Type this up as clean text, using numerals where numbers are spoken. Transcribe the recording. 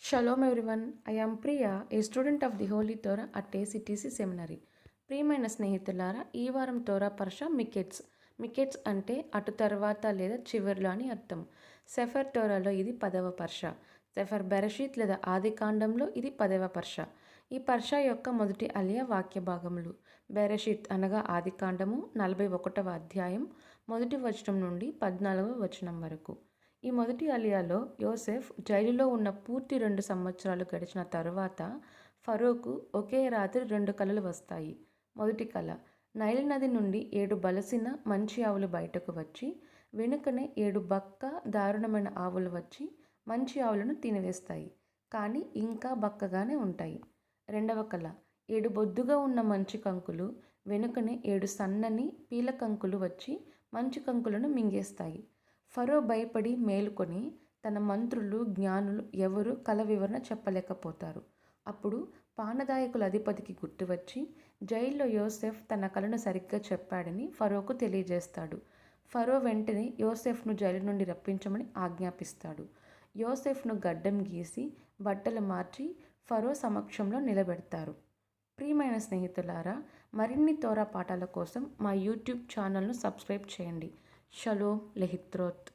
Shalom everyone, I am Priya, a student of the Holy Torah at ACTC Seminary. ప్రియమైన స్నేహితులారా, ఈ వారం తోరా పర్ష మికెట్స్. మికెట్స్ అంటే అటు తర్వాత లేదా చివర్లో అని అర్థం. సెఫర్ తోరాలో ఇది 10వ పర్ష. సెఫర్ బెరషీత్ లేదా ఆది కాండంలో ఇది 10వ పర్ష. ఈ పర్ష యొక్క మొదటి అలియా వాక్య భాగములు. బెరషీత్ అనగా ఆది కాండము 41వ అధ్యాయం మొదటి వచనం నుండి 14వ వచనం వరకు. ఈ మొదటి అలియాలో యోసెఫ్ జైలులో ఉన్న పూర్తి 2 సంవత్సరాలు గడిచిన తరువాత ఫరోకు ఒకే రాత్రి 2 కలలు వస్తాయి. మొదటి కల, నైల్ నది నుండి 7 బలసిన మంచి ఆవులు బయటకు వచ్చి వెనుకనే 7 బక్క దారుణమైన ఆవులు వచ్చి మంచి ఆవులను తినివేస్తాయి, కానీ ఇంకా బక్కగానే ఉంటాయి. రెండవ కల, 7 బొద్దుగా ఉన్న మంచి కంకులు వెనుకనే 7 సన్నని పీల కంకులు వచ్చి మంచి కంకులను మింగేస్తాయి. ఫరో భయపడి మేలుకొని తన మంత్రులు జ్ఞానులు ఎవరు కల వివరణ చెప్పలేకపోతారు. అప్పుడు పానదాయకుల అధిపతికి గుర్తు వచ్చి జైల్లో యోసెఫ్ తన కలను సరిగ్గా చెప్పాడని ఫరోకు తెలియజేస్తాడు. ఫరో వెంటనే యోసెఫ్ను జైలు నుండి రప్పించమని ఆజ్ఞాపిస్తాడు. యోసెఫ్ను గడ్డం గీసి బట్టలు మార్చి ఫరో సమక్షంలో నిలబెడతారు. ప్రియమైన స్నేహితులారా, మరిన్ని తోరా పాఠాల కోసం మా యూట్యూబ్ ఛానల్ను సబ్స్క్రైబ్ చేయండి. షలోమ్ లెహిత్రోత్.